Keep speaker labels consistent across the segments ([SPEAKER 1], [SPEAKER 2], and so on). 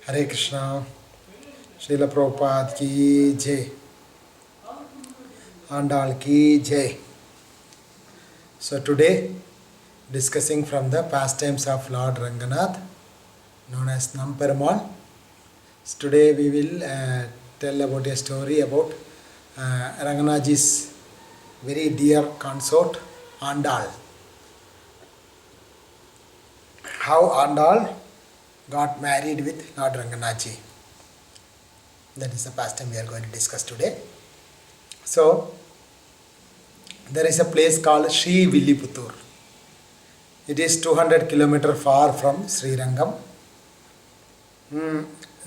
[SPEAKER 1] Hare Krishna, Srila Prabhupada ki jai, Andal ki jai. So today, discussing from the pastimes of Lord Ranganath, known as Namperumal. So today we will tell about a story about Ranganathji's very dear consort, Andal. How Andal got married with Lord Ranganathji. That is the pastime we are going to discuss today. So, there is a place called Sri Villiputtur. It is 200 km far from Srirangam.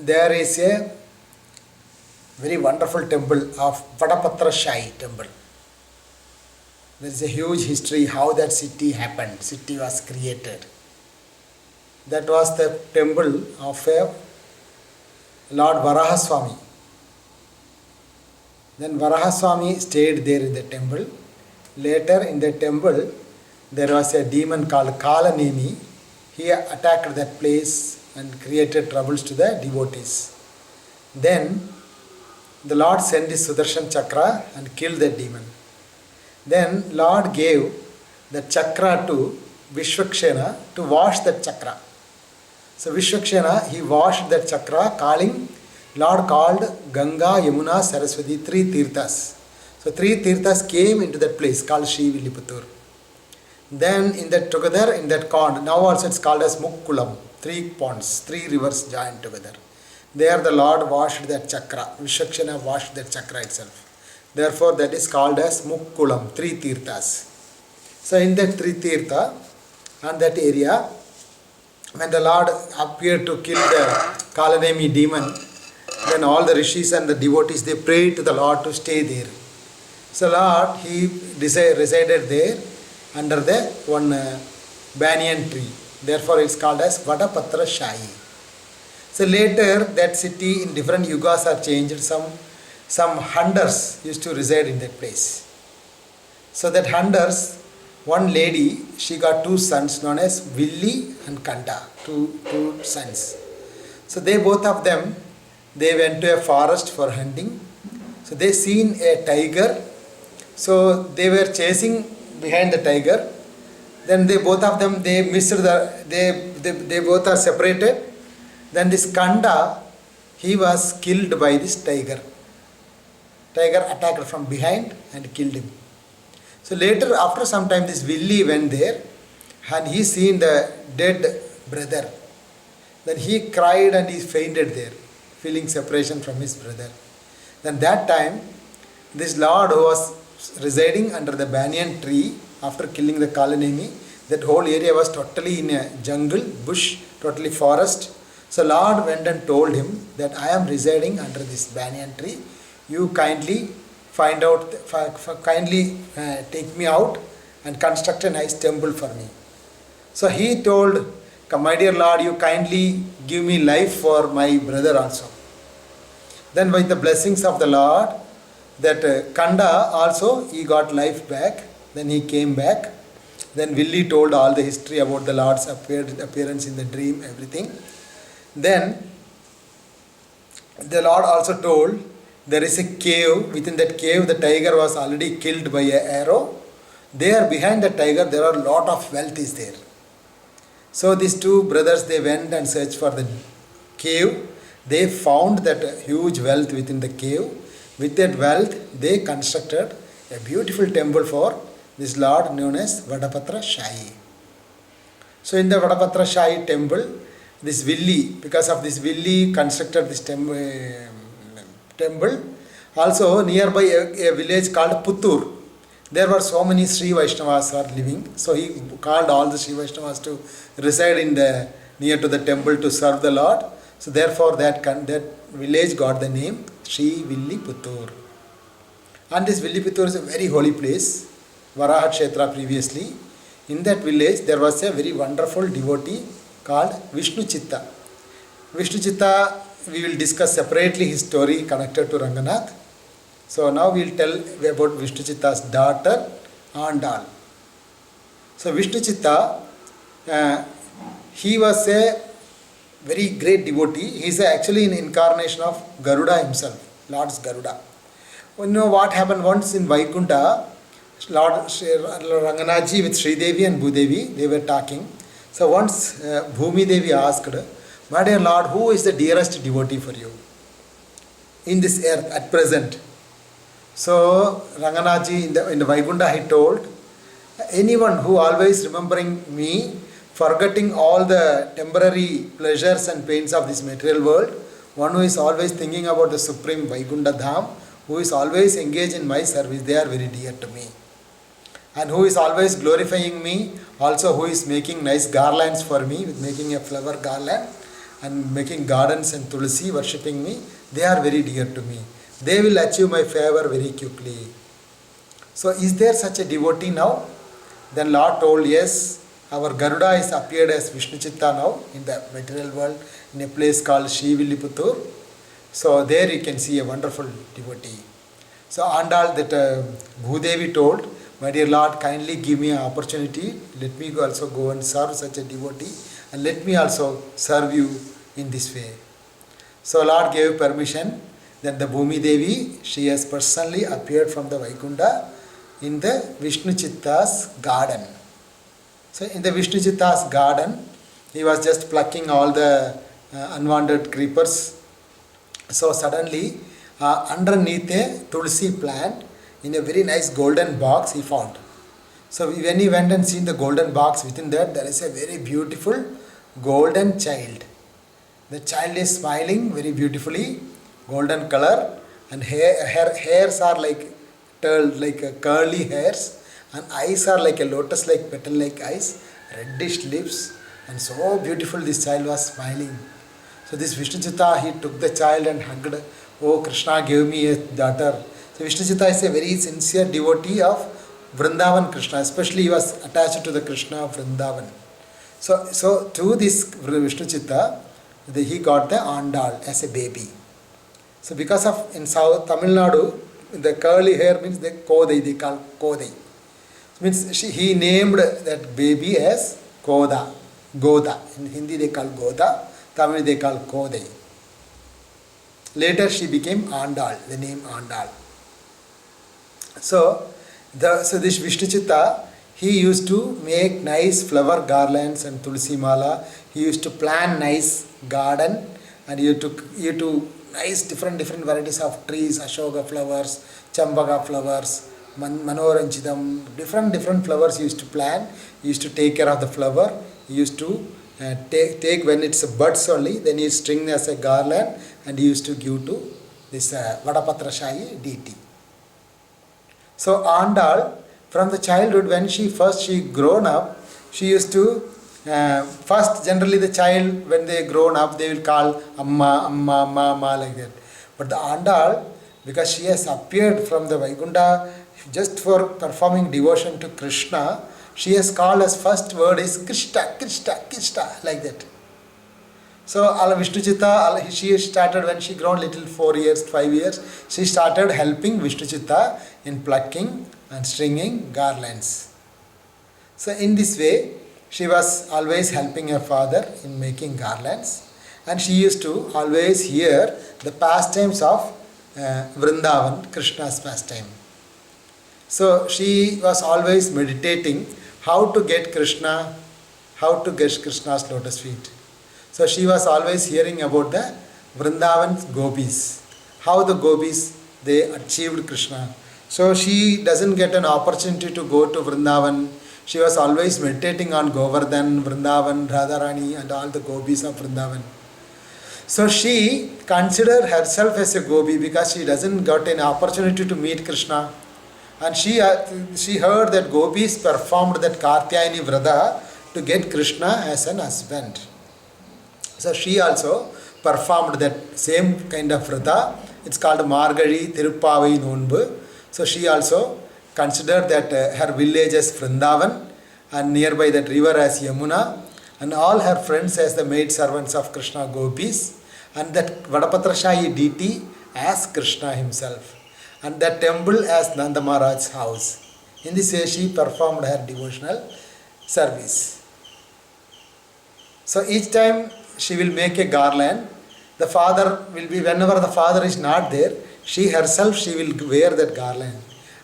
[SPEAKER 1] There is a very wonderful temple of Vadapatra Shai temple. There is a huge history how that city happened, city was created. That was the temple of Lord Varahaswamy. Then Varahaswamy stayed there in the temple. Later in the temple, there was a demon called Kalanemi. He attacked that place and created troubles to the devotees. Then the Lord sent his Sudarshan Chakra and killed the demon. Then Lord gave the chakra to Vishwakshena to wash that chakra. So Vishwakshena, he washed that chakra, calling, Lord called Ganga, Yamuna, Saraswati, three tirthas. So three tirthas came into that place called Sri Villiputtur. Then in that together, in that pond, now also it's called as Mukkulam, three ponds, three rivers joined together. There the Lord washed that chakra, Vishwakshena washed that chakra itself. Therefore that is called as Mukkulam, three tirthas. So in that three tirtha, on that area, when the Lord appeared to kill the Kalanemi demon, then all the rishis and the devotees, they prayed to the Lord to stay there. So Lord, he resided there under the one banyan tree. Therefore it's called as Vadapatra Shai. So later that city in different yugas are changed. Some hunters used to reside in that place. So that hunters, one lady, she got two sons known as Villi and Kanta, two sons. So they both of them, they went to a forest for hunting. So they seen a tiger. So they were chasing behind the tiger. Then they both of them, they missed they both are separated. Then this Kanda, he was killed by this tiger. Tiger attacked from behind and killed him. So later, after some time, this Villi went there and he seen the dead brother. Then he cried and he fainted there, feeling separation from his brother. Then that time, this Lord who was residing under the banyan tree after killing the Kalanemi, that whole area was totally in a jungle, bush, totally forest. So Lord went and told him that I am residing under this banyan tree. You kindly find out, take me out and construct a nice temple for me. So he told, my dear Lord, you kindly give me life for my brother also. Then by the blessings of the Lord, that Kanda also, he got life back. Then he came back. Then Villi told all the history about the Lord's appearance in the dream, everything. Then the Lord also told, there is a cave. Within that cave, the tiger was already killed by an arrow. There, behind the tiger, there are a lot of wealth is there. So these two brothers, they went and searched for the cave. They found that huge wealth within the cave. With that wealth, they constructed a beautiful temple for this Lord known as Vadapatra Shai. So in the Vadapatra Shai temple, this Villi, because of this Villi constructed this temple. Also nearby a village called Puttur. There were so many Sri Vaishnavas are living. So he called all the Sri Vaishnavas to reside in the near to the temple to serve the Lord. So therefore that village got the name Sri Villiputtur. And this Villiputtur is a very holy place. Varaha Kshetra previously. In that village there was a very wonderful devotee called Vishnu Chitta. Vishnu Chitta, we will discuss separately his story connected to Ranganath. So now we will tell about Vishnu Chitta's daughter, Andal. So Vishnu Chitta, he was a very great devotee. He is actually an incarnation of Garuda himself, Lord's Garuda. You know what happened once in Vaikunta, Lord Ranganaji with Sri Devi and Bhudevi, they were talking. So once Bhumi Devi asked, "My dear Lord, who is the dearest devotee for you in this earth at present?" So Ranganaji in the Vaikunta, he told, "Anyone who always remembering me, forgetting all the temporary pleasures and pains of this material world, one who is always thinking about the supreme Vaikunta Dham, who is always engaged in my service, they are very dear to me. And who is always glorifying me, also who is making nice garlands for me, with making a flower garland and making gardens and tulsi, worshipping me, they are very dear to me. They will achieve my favor very quickly." So is there such a devotee now? Then Lord told, yes, our Garuda is appeared as Vishnu Chitta now in the material world in a place called Shrivilliputur. So there you can see a wonderful devotee. So Andal, that Bhudevi told, "My dear Lord, kindly give me an opportunity. Let me also go and serve such a devotee, and let me also serve you in this way." So Lord gave permission. Then the Bhumi Devi, she has personally appeared from the Vaikunta in the Vishnu Chitta's garden. So in the Vishnu Chitta's garden, he was just plucking all the unwanted creepers. So suddenly, underneath a tulsi plant, in a very nice golden box, he found. So when he went and seen the golden box, within that there is a very beautiful golden child. The child is smiling very beautifully, golden color, and her hairs are like curly hairs, and eyes are like a lotus-like petal-like eyes, reddish lips, and so beautiful this child was smiling. So this Vishnu Chitta, he took the child and hugged. "Oh, Krishna gave me a daughter." So Vishnu Chitta is a very sincere devotee of Vrindavan Krishna, especially he was attached to the Krishna of Vrindavan. So to this Vishnu Chitta, he got the Andal as a baby. So because of in South Tamil Nadu, the curly hair means the Kodai, they call Kodai. Means he named that baby as Goda. In Hindi they call Goda, Tamil they call Kodai. Later she became Andal, the name Andal. So this Vishnu Chitta, he used to make nice flower garlands and tulsi mala. He used to plant nice garden, and he used to nice different varieties of trees, ashoka flowers, chambaka flowers, manoranjidam, different flowers he used to plant. He used to take care of the flower. He used to take when it's buds only, then he string as a garland, and he used to give to this Vadapatrashayi deity. So Andal, from the childhood, when she grown up, she used to first, generally the child, when they grown up, they will call Amma, Amma, Mama, like that. But the Andal, because she has appeared from the Vaikunta just for performing devotion to Krishna, she has called as first word is Krishna, Krishna, Krishna, like that. So Vishnu Chitta, she started when she grown little 4 years, 5 years, she started helping Vishnu Chitta in plucking and stringing garlands. So in this way, she was always helping her father in making garlands, and she used to always hear the pastimes of Vrindavan, Krishna's pastime. So she was always meditating how to get Krishna's lotus feet. So she was always hearing about the Vrindavan gopis, how the gopis, they achieved Krishna. So she doesn't get an opportunity to go to Vrindavan. She was always meditating on Govardhan, Vrindavan, Radharani, and all the gopis of Vrindavan. So she considered herself as a gopi because she doesn't got an opportunity to meet Krishna. And she heard that gopis performed that Katyayani Vrata to get Krishna as an husband. So she also performed that same kind of Vrata. It's called Margari Tirupavai Nonbu. So she also considered that her village as Vrindavan, and nearby that river as Yamuna, and all her friends as the maid servants of Krishna gopis, and that Vadapatrashayi deity as Krishna himself, and that temple as Nanda Maharaj's house. In this way she performed her devotional service. So each time she will make a garland. The father will be, whenever the father is not there, she herself, she will wear that garland.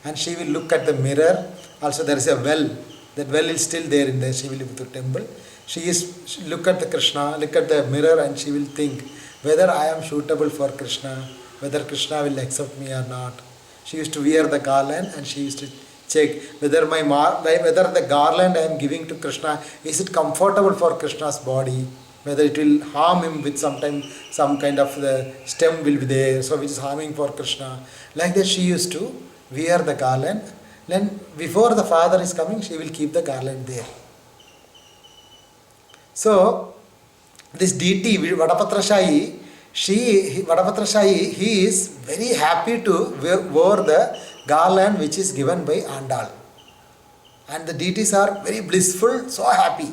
[SPEAKER 1] And she will look at the mirror. Also there is a well. That well is still there in the Shivaliputur temple. She look at the Krishna, look at the mirror, and she will think whether I am suitable for Krishna, whether Krishna will accept me or not. She used to wear the garland and she used to check whether whether the garland I am giving to Krishna, is it comfortable for Krishna's body, whether it will harm him with some kind of the stem will be there, so which is harming for Krishna. Like that she used to wear the garland. Then before the father is coming, she will keep the garland there. So this deity Vadapatrashayi, he is very happy to wear the garland which is given by Andal. And the deities are very blissful, so happy,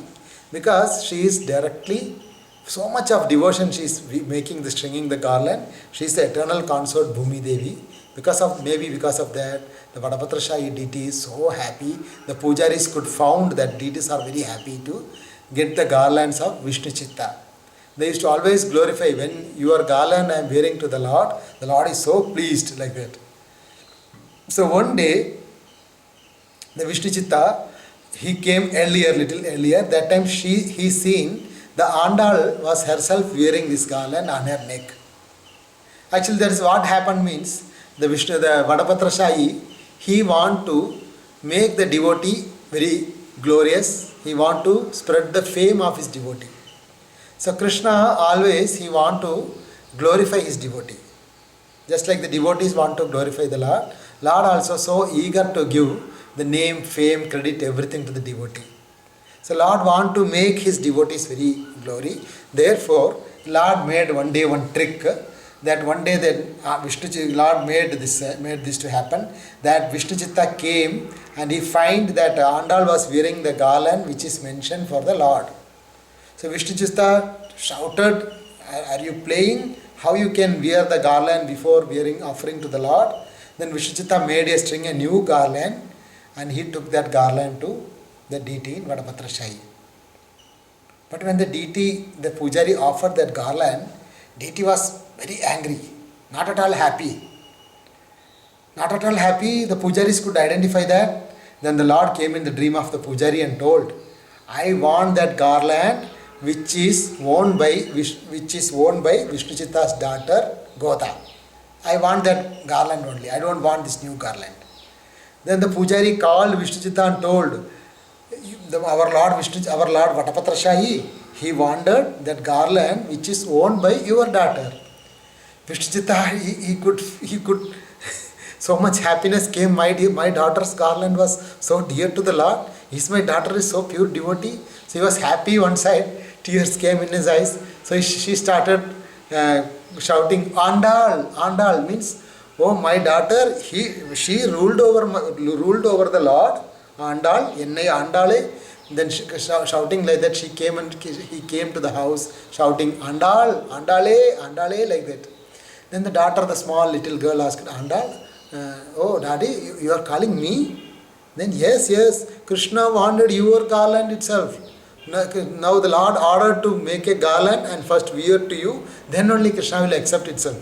[SPEAKER 1] because she is directly, so much of devotion she is making the stringing the garland. She is the eternal consort Bhumi Devi. Because of that, the Vadapatrashayi deity is so happy. The pujaris could found that deities are very happy to get the garlands of Vishnu Chitta. They used to always glorify, when your garland I am wearing to the Lord is so pleased, like that. So one day, the Vishnu Chitta, he came little earlier. That time he seen the Andal was herself wearing this garland on her neck. Actually, that is what happened means, the Vadapatrashayi, he want to make the devotee very glorious. He want to spread the fame of his devotee. So Krishna always, he want to glorify his devotee. Just like the devotees want to glorify the Lord, Lord also so eager to give the name, fame, credit, everything to the devotee. So Lord want to make his devotees very glory. Therefore, Lord made one day one trick, that one day that Lord made this to happen, that Vishnu Chitta came and he find that Andal was wearing the garland which is mentioned for the Lord. So Vishnu Chitta shouted, are you playing? How you can wear the garland before offering to the Lord? Then Vishnu Chitta made a new garland, and he took that garland to the deity in Vadapatrashayi. But when the deity, the pujari offered that garland, deity was very angry, not at all happy. Not at all happy, the pujaris could identify that. Then the Lord came in the dream of the pujari and told, I want that garland which is owned by Vishnu Chitta's daughter Gota. I want that garland only. I don't want this new garland. Then the pujari called Vishnu Chitta and told, our Lord Vadapatrashayi, he wanted that garland which is owned by your daughter. Vishnu Chitta, he could so much happiness came. My daughter's garland was so dear to the Lord. My daughter is so pure devotee. So he was happy one side. Tears came in his eyes. So she started shouting, Andal. Andal means, oh, my daughter, she ruled over the Lord. Andal, Ennai Andale. Then shouting like that, he came to the house shouting, Andal, Andale, Andale, like that. Then the daughter, the small little girl asked, Andal, oh daddy, you are calling me? Then yes, Krishna wanted your garland itself. Now the Lord ordered to make a garland and first wear to you, then only Krishna will accept itself.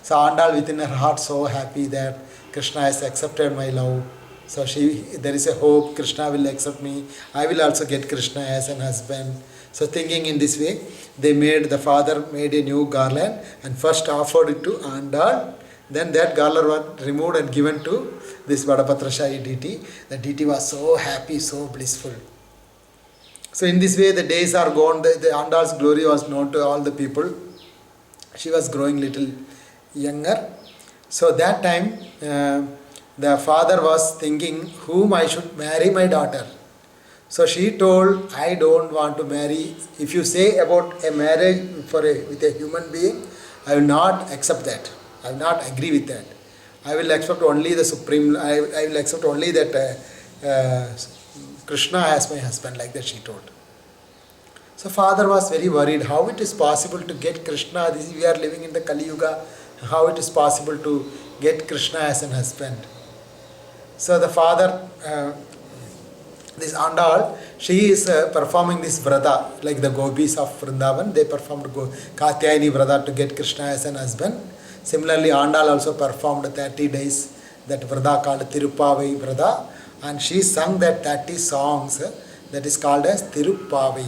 [SPEAKER 1] So Andal within her heart so happy that Krishna has accepted my love. So there is a hope, Krishna will accept me. I will also get Krishna as an husband. So thinking in this way, the father made a new garland and first offered it to Andal. Then that garland was removed and given to this Vadapatrashayi deity. The deity was so happy, so blissful. So in this way the days are gone. The Andal's glory was known to all the people. She was growing little younger. So that time the father was thinking whom I should marry my daughter. So she told, I don't want to marry. If you say about a marriage with a human being, I will not accept that. I will not agree with that. I will accept only the supreme. I will accept only that Krishna as my husband, like that she told. So father was very worried. How it is possible to get Krishna? We are living in the Kali Yuga. How it is possible to get Krishna as an husband? So the father This Andal, she is performing this vrata, like the gopis of Vrindavan, they performed Katyayani vrata to get Krishna as an husband. Similarly, Andal also performed 30 days that vrata called Tirupavai vrata, and she sung that 30 songs that is called as Tirupavai.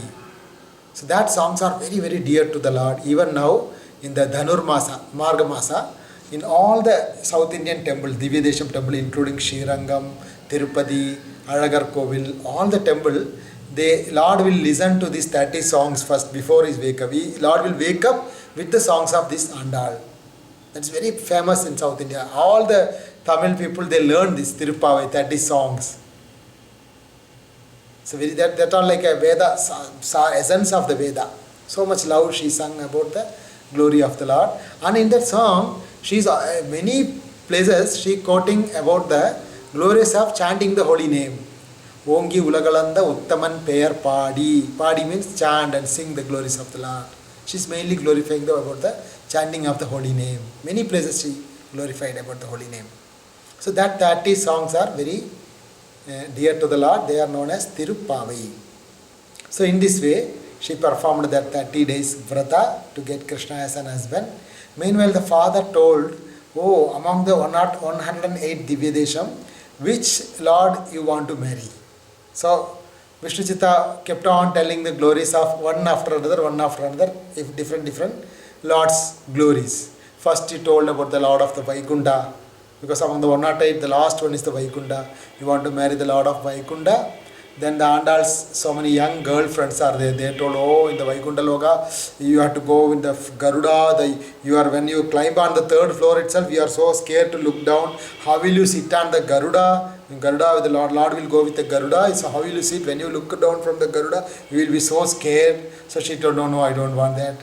[SPEAKER 1] So that songs are very, very dear to the Lord. Even now, in the Dhanurmasa, Margamasa, in all the South Indian temples, Divyadesham temple, including Srirangam, Tirupati, Alagar Kovil, all the temple, the Lord will listen to these 30 songs first before his wake up. Lord will wake up with the songs of this Andal. That's very famous in South India. All the Tamil people, they learn this Tirupavai, 30 songs. So that are like a Veda, essence of the Veda. So much love she sung about the glory of the Lord. And in that song, she's many places she quoting about the glories of chanting the holy name. Ongi Ulagalanda Uttaman Payar Padi. Padi means chant and sing the glories of the Lord. She's mainly glorifying about the chanting of the holy name. Many places she glorified about the holy name. So that 30 songs are very dear to the Lord. They are known as Tirupavai. So in this way, she performed that 30 days vrata to get Krishna as an husband. Meanwhile, the father told, oh, among the 108 Divyadesham, which Lord you want to marry? So Vishnu Chitta kept on telling the glories of one after another, if different Lord's glories. First he told about the Lord of the Vaikunta, because among the 108, the last one is the Vaikunta. You want to marry the Lord of Vaikunta. Then the Andals, so many young girlfriends are there. They told, oh, in the Vaikunta Loka, you have to go in the Garuda. When you climb on the third floor itself, you are so scared to look down. How will you sit on the Garuda? In Garuda, the Lord will go with the Garuda. So how will you sit? When you look down from the Garuda, you will be so scared. So she told, no, I don't want that.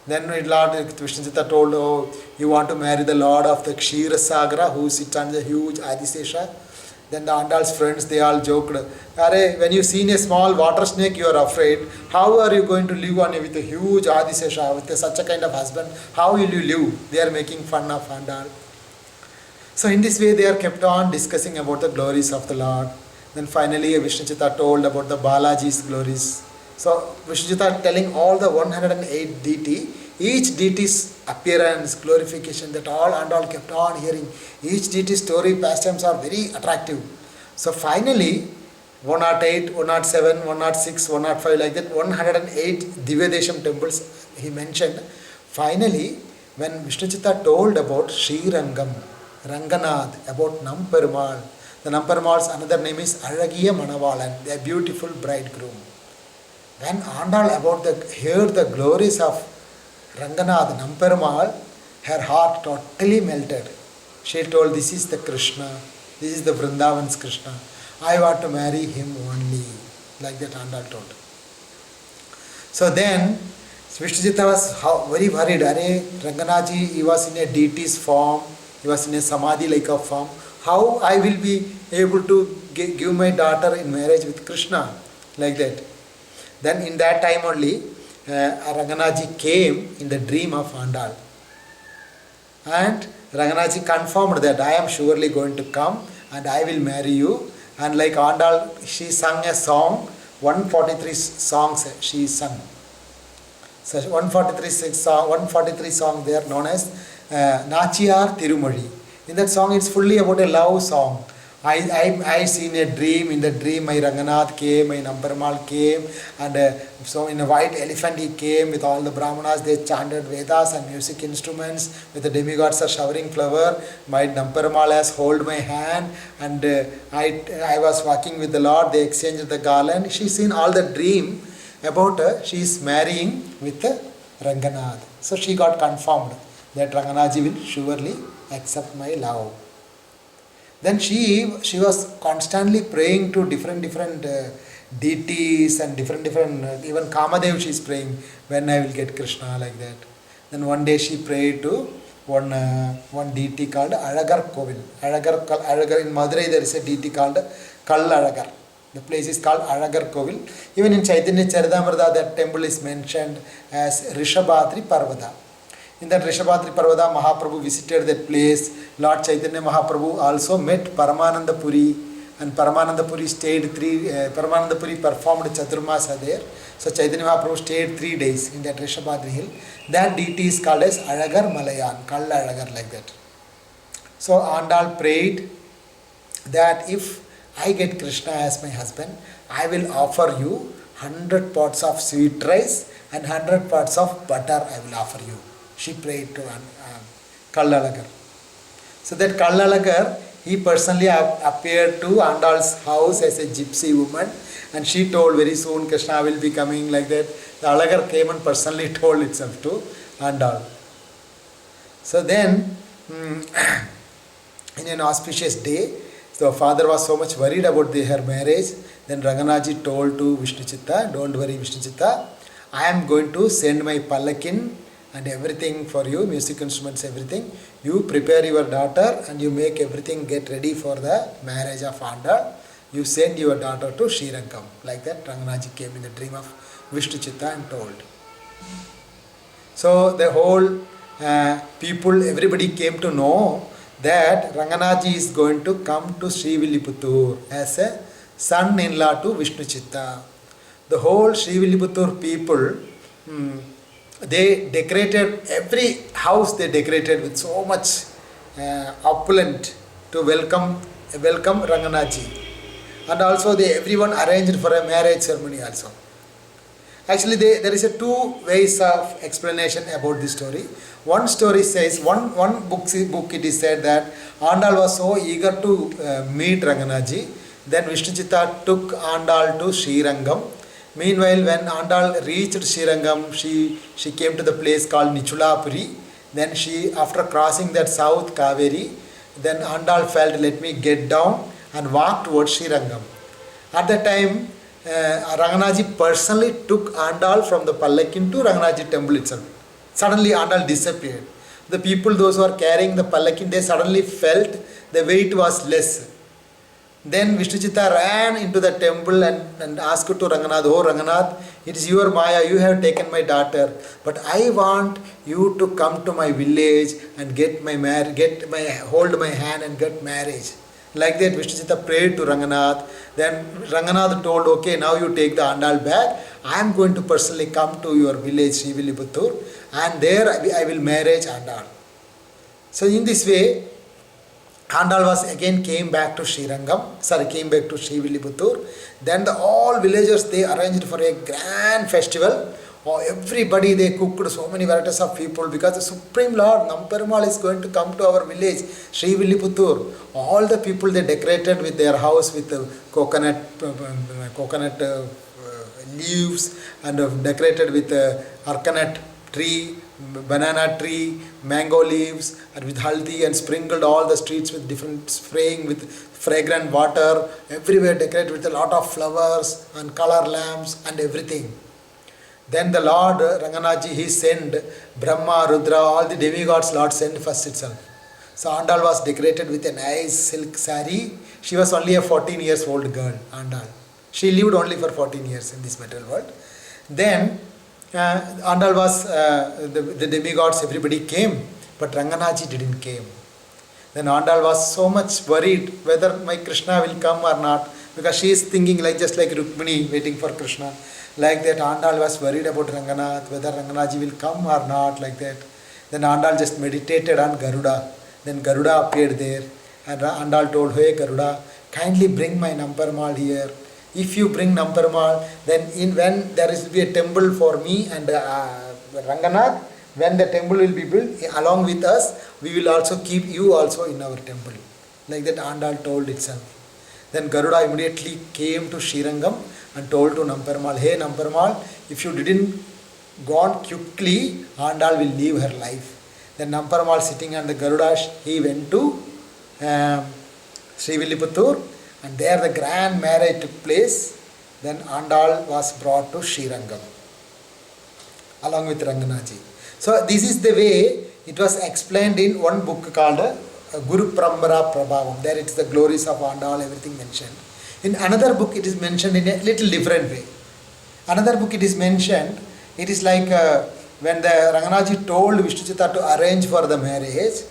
[SPEAKER 1] Then Lord Vishnu Chitta told, oh, you want to marry the Lord of the Kshira Sagra, who sits on the huge Adisesha. Then the Andal's friends, they all joked, when you see a small water snake, you are afraid. How are you going to live on with a huge Adisesha, with such a kind of husband? How will you live? They are making fun of Andal. So in this way, they are kept on discussing about the glories of the Lord. Then finally, Vishnu Chitta told about the Balaji's glories. So Vishnu Chitta telling all the 108 deity, each deity's appearance, glorification, that all and all kept on hearing. Each deity's story, pastimes are very attractive. So finally, 108, 107, 106, 105, like that, 108 Divyadesham temples he mentioned. Finally, when Vishnu Chitta told about Srirangam, Ranganath, about Namperumal, the Namperumal's another name is Alagiya Manavalan, the beautiful bridegroom. When Andal heard the glories of Ranganath, Namperumal, her heart totally melted. She told, this is the Krishna, this is the Vrindavan's Krishna. I want to marry him only. Like that Andal told. So then, Vishnu Chitta was very worried. Ranganathji, he was in a deity's form, he was in a samadhi-like of form. How I will be able to give my daughter in marriage with Krishna? Like that. Then in that time only, Ranganathji came in the dream of Andal. And Ranganathji confirmed that I am surely going to come and I will marry you. And like Andal, she sang a song, 143 songs she sung. So 143 songs they are known as Nachiyar Tirumozhi. In that song it's fully about a love song. I seen a dream. In the dream my Ranganath came, my Namperumal came, and so in a white elephant he came with all the Brahmanas. They chanted Vedas and music instruments, with the demigods are showering flower. My Namperumal has hold my hand, and I was walking with the Lord. They exchanged the garland. She seen all the dream about her. She is marrying with Ranganath. So she got confirmed that Ranganathji will surely accept my love. Then she was constantly praying to different deities and different even Kamadev she is praying, when I will get Krishna, like that. Then one day she prayed to one deity called Alagar Kovil. Alagar in Madurai there is a deity called Kal Alagar. The place is called Alagar Kovil. Even in Chaitanya Charitamrita that temple is mentioned as Rishabhadri Parvata. In that Rishabhadri Parvata, Mahaprabhu visited that place. Lord Chaitanya Mahaprabhu also met Paramananda Puri and Paramanandapuri Paramanandapuri performed Chaturmasa there. So Chaitanya Mahaprabhu stayed 3 days in that Rishabhadri hill. That deity is called as Alagar Malayan, Kalla Alagar, like that. So Andal prayed that if I get Krishna as my husband, I will offer you 100 pots of sweet rice and 100 pots of butter I will offer you. She prayed to Kallalagar. So that Kallalagar, he personally appeared to Andal's house as a gypsy woman, and she told very soon Krishna will be coming, like that. The Alagar came and personally told itself to Andal. So then, in an auspicious day, the father was so much worried about her marriage. Then Ranganaji told to Vishnu Chitta, don't worry Vishnu Chitta, I am going to send my pallakin and everything for you, music instruments, everything. You prepare your daughter and you make everything get ready for the marriage of Andal. You send your daughter to Srirangam. Like that, Ranganaji came in the dream of Vishnu Chitta and told. So the whole people, everybody came to know that Ranganaji is going to come to Srivilliputturu as a son-in-law to Vishnu Chitta. The whole Srivilliputturu people, they decorated every house, they decorated with so much opulent to welcome Ranganaji. And also everyone arranged for a marriage ceremony also. Actually, there is two ways of explanation about this story. One story says, one book it is said that Andal was so eager to meet Ranganaji, then Vishnu Chitta took Andal to Srirangam. Meanwhile, when Andal reached Srirangam, she came to the place called Nichulapuri. Then after crossing that South Kaveri, then Andal felt, let me get down and walk towards Srirangam. At that time, Ranganaji personally took Andal from the Pallakin to Ranganaji temple itself. Suddenly Andal disappeared. The people, those who are carrying the Pallakin, they suddenly felt the weight was less. Then Vishnu Chitta ran into the temple and asked to Ranganath, oh Ranganath, it is your Maya, you have taken my daughter, but I want you to come to my village and hold my hand and get marriage. Like that, Vishnu Chitta prayed to Ranganath. Then Ranganath told, okay, now you take the Andal back. I am going to personally come to your village, Srivilliputturu, and there I will marriage Andal. So in this way, Andal came back to Srivilliputturu. Then all villagers, they arranged for a grand festival. Everybody, they cooked so many varieties of people because the Supreme Lord Namperumal is going to come to our village, Srivilliputturu. All the people, they decorated with their house with coconut leaves and decorated with arkanat tree, banana tree, mango leaves, and with haldi, and sprinkled all the streets with different, spraying with fragrant water, everywhere decorated with a lot of flowers and color lamps and everything. Then the Lord Ranganaji, he sent Brahma, Rudra, all the demigods Lord sent first itself. So Andal was decorated with a nice silk sari. She was only a 14 years old girl, Andal. She lived only for 14 years in this material world. Then Andal was, the demigods, everybody came, but Ranganaji didn't came. Then Andal was so much worried whether my Krishna will come or not, because she is thinking just like Rukmini waiting for Krishna. Like that, Andal was worried about Ranganath, whether Ranganaji will come or not, like that. Then Andal just meditated on Garuda. Then Garuda appeared there, and Andal told, hey Garuda, kindly bring my Namperumal here. If you bring Namperumal, then when there will be a temple for me and Ranganath, when the temple will be built, along with us, we will also keep you also in our temple. Like that, Andal told itself. Then Garuda immediately came to Srirangam and told to Namperumal, hey Namperumal, if you didn't gone quickly, Andal will leave her life. Then Namperumal sitting on the Garuda, he went to Srivilliputturu, and there the grand marriage took place. Then Andal was brought to Srirangam along with Ranganaji. So this is the way it was explained in one book called Guru Parambara Prabhavam. There it is the glories of Andal, everything mentioned. In another book it is mentioned in a little different way. Another book it is mentioned, it is like when the Ranganaji told Vishnu Chitta to arrange for the marriage,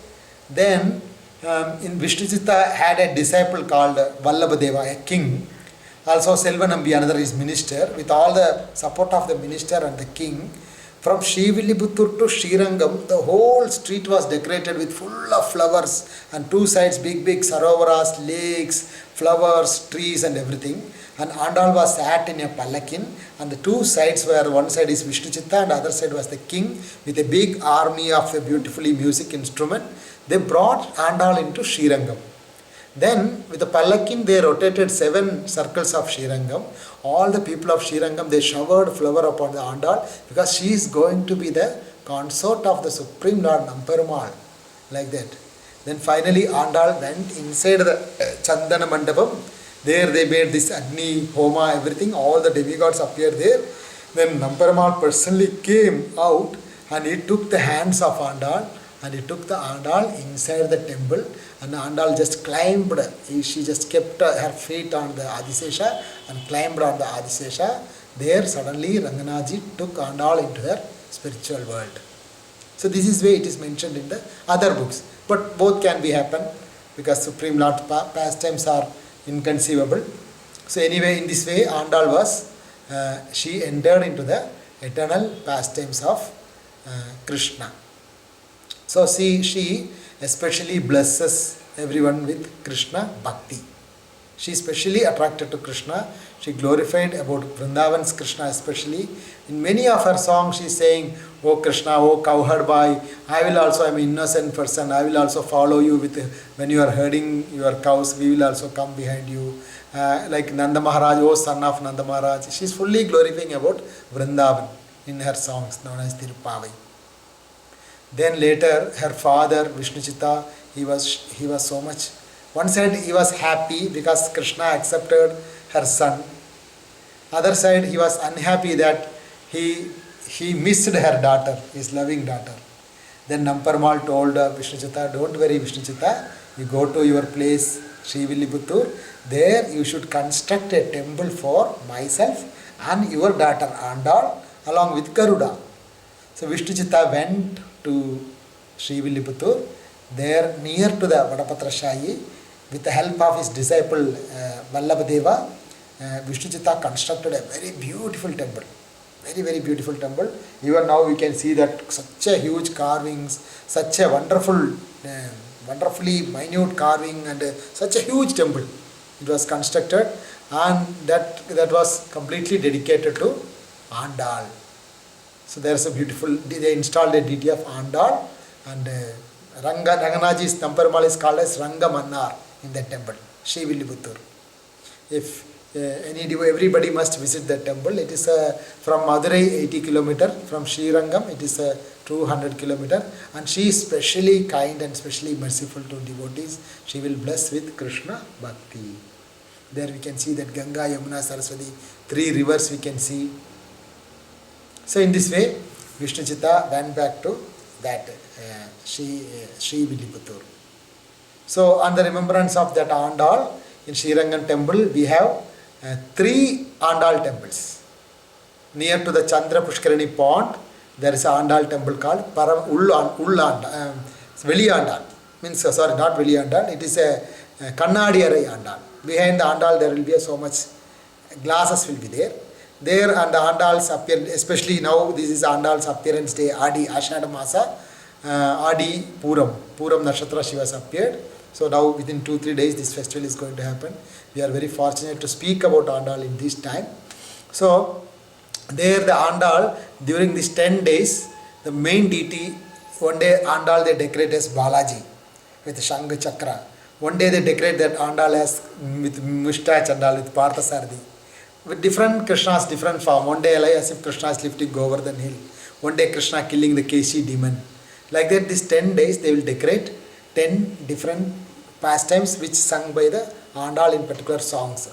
[SPEAKER 1] then In Vishnuchitta had a disciple called Vallabhadeva, a king. Also Selvanambi, another is minister. With all the support of the minister and the king, from Srivilliputtur to Srirangam, the whole street was decorated with full of flowers, and two sides big sarovaras, lakes, flowers, trees and everything. And Andal was sat in a palanquin, and the two sides were, one side is Vishnuchitta and the other side was the king with a big army of a beautifully music instrument. They brought Andal into Srirangam. Then with the palanquin they rotated 7 circles of Srirangam. All the people of Srirangam, they showered flower upon the Andal because she is going to be the consort of the Supreme Lord Namperumal. Like that. Then finally Andal went inside the Chandana Mandapam. There they made this Agni, Homa, everything. All the demigods appeared there. Then Namperumal personally came out and he took the hands of Andal and he took the Andal inside the temple, and Andal just climbed. She just kept her feet on the Adisesha and climbed on the Adisesha. There suddenly Ranganaji took Andal into her spiritual world. So this is way it is mentioned in the other books. But both can be happen because Supreme Lord pastimes are inconceivable. So anyway, in this way Andal was, she entered into the eternal pastimes of Krishna. So she especially blesses everyone with Krishna Bhakti. She is specially attracted to Krishna. She glorified about Vrindavan's Krishna especially. In many of her songs she is saying, "Oh Krishna, oh cowherd boy, I am an innocent person, I will also follow you with when you are herding your cows, we will also come behind you." Like Nanda Maharaj, oh son of Nanda Maharaj. She is fully glorifying about Vrindavan in her songs known as Tirupavai. Then later her father Vishnuchitta, he was so much. One side he was happy because Krishna accepted her son. Other side he was unhappy that he missed her daughter, his loving daughter. Then Namperumal told Vishnuchitta, "Don't worry Vishnuchitta, you go to your place Srivilliputtur, there you should construct a temple for myself and your daughter Andal along with Garuda." So Vishnuchitta went to Srivilliputtur. There near to the Vadapatra Shahi, with the help of his disciple Vallabhadeva, Vishnuchitta constructed a very beautiful temple. Very beautiful temple. Even now we can see that such a huge carvings, such a wonderfully minute carving, and such a huge temple. It was constructed, and that was completely dedicated to Andal. So there is a beautiful, they installed a deity of Andal, and Ranganaji's Namperumal is called as Rangamannar in that temple, Srivilliputtur. If everybody must visit that temple. It is from Madurai 80 km, from Srirangam it is 200 km, and she is specially kind and specially merciful to devotees. She will bless with Krishna Bhakti. There we can see that Ganga, Yamuna, Saraswati, 3 rivers we can see. So in this way, Vishnuchitta went back to that Srivilliputtur. So on the remembrance of that Andal, in Srirangam temple we have 3 Andal temples. Near to the Chandra Pushkarani pond, there is an Andal temple called Veli Andal. Sorry, not Veli Andal, it is a Kannadiyarai Andal. Behind the Andal there will be so much glasses will be there. There and the Andals appear, especially now this is Andal's appearance day, Adi, Ashada Masa, Adi Puram Nakshatra she was appeared. So now within 2-3 days this festival is going to happen. We are very fortunate to speak about Andal in this time. So there the Andal, during these 10 days, the main deity, one day Andal they decorate as Balaji with Shanga Chakra. One day they decorate that Andal as with Mustache Andal with Parthasarthi. With different Krishnas, different form. One day as if Krishna is lifting Govardhan hill. One day Krishna killing the Keshi demon. Like that, these 10 days they will decorate 10 different pastimes which sung by the Andal in particular songs.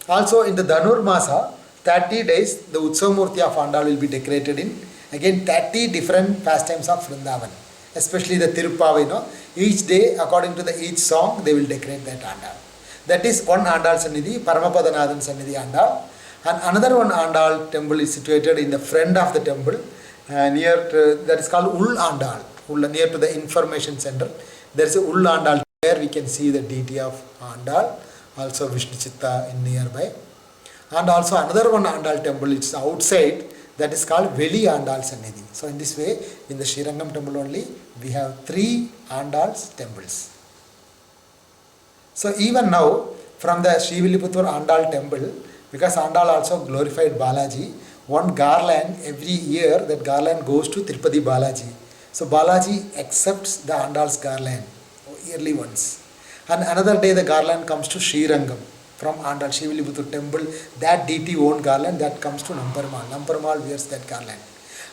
[SPEAKER 1] Also in the Dhanur Masa, 30 days the Utsavamurti of Andal will be decorated in again 30 different pastimes of Vrindavan. Especially the Tirupavai, each day according to each song they will decorate that Andal. That is one Andal Sannidhi, Paramapadanathan Sannidhi Andal. And another one Andal temple is situated in the front of the temple, near to, that is called Ul Andal, near to the information center. There is a Ull Andal. There we can see the deity of Andal, also Vishnu Chitta in nearby. And also another one Andal temple, it's outside, that is called Veli Andal Sannidhi. So in this way, in the Srirangam temple only, we have 3 Andals temples. So even now, from the Srivilliputtur Andal temple, because Andal also glorified Balaji, one garland every year, that garland goes to Tirupati Balaji. So Balaji accepts the Andal's garland yearly once. And another day the garland comes to Srirangam from Andal Srivilliputtur temple. That deity owned garland that comes to Namparmal. Namparmal wears that garland.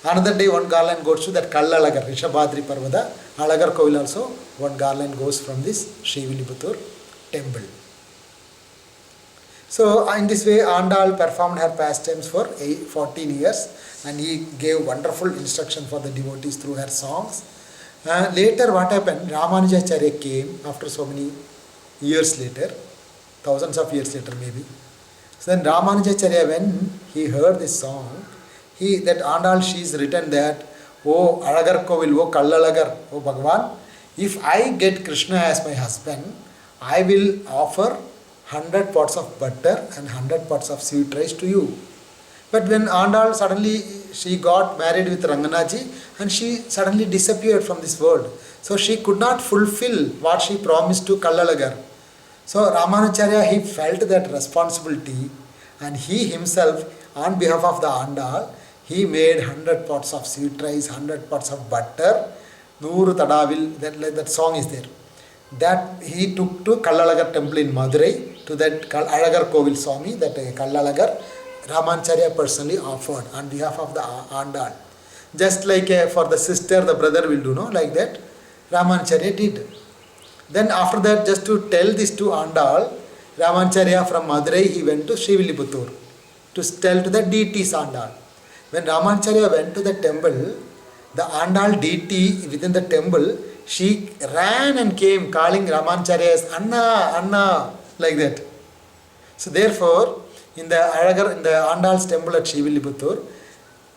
[SPEAKER 1] Another day one garland goes to that Kallalagar, Rishabhadri Parvada. Alagar Kovil also one garland goes from this Srivilliputtur temple. So in this way Andal performed her pastimes for 14 years and he gave wonderful instruction for the devotees through her songs. Later what happened, Ramanujacharya came after so many years later, thousands of years later maybe. So then Ramanujacharya, when he heard this song, that Andal, she is written that, O Alagar Kovil, O Kallalagar, O Bhagavan, if I get Krishna as my husband, I will offer 100 pots of butter and 100 pots of sweet rice to you. But when Andal suddenly she got married with Ranganaji and she suddenly disappeared from this world. So she could not fulfill what she promised to Kallalagar. So Ramanujacharya, he felt that responsibility and he himself, on behalf of the Andal, he made 100 pots of sweet rice, 100 pots of butter, Nuru Tadavil, that song is there. That he took to Kallalagar temple in Madurai, to that Alagar Kovil Swami, that Kallalagar, Ramanujacharya personally offered on behalf of the Andal. Just like for the sister, the brother will do, no? Like that, Ramanujacharya did. Then after that, just to tell this to Andal, Ramanujacharya from Madurai, he went to Srivilliputtur to tell to the deities Andal. When Ramanujacharya went to the temple, the Andal deity within the temple, she ran and came calling Ramanujacharya as Anna, Anna, like that. So therefore, in the Andal's temple at Srivilliputtur,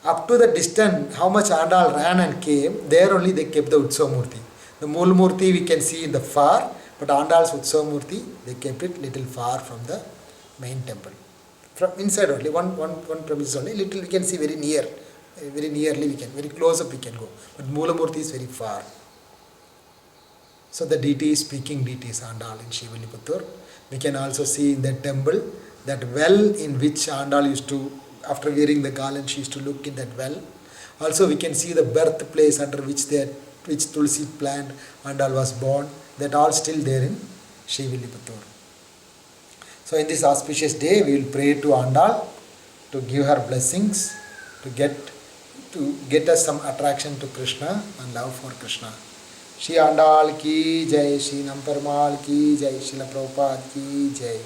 [SPEAKER 1] up to the distance, how much Andal ran and came, there only they kept the Utsavamurti. The Mool Murti we can see in the far, but Andal's Utsavamurti, they kept it little far from the main temple. From inside only, one premise only, little we can see very near, very nearly we can, very close up we can go. But Moolamurti is very far. So the deity is speaking deities Andal in Srivilliputtur. We can also see in that temple, that well in which Andal used to, after wearing the garland, she used to look in that well. Also we can see the birthplace under which Tulsi plant Andal was born. That all still there in Srivilliputtur. So in this auspicious day, we will pray to Andal to give her blessings, to get us some attraction to Krishna and love for Krishna. Shri Andal ki jai, Shri Namparmal ki jai, Srila Prabhupada ki jai.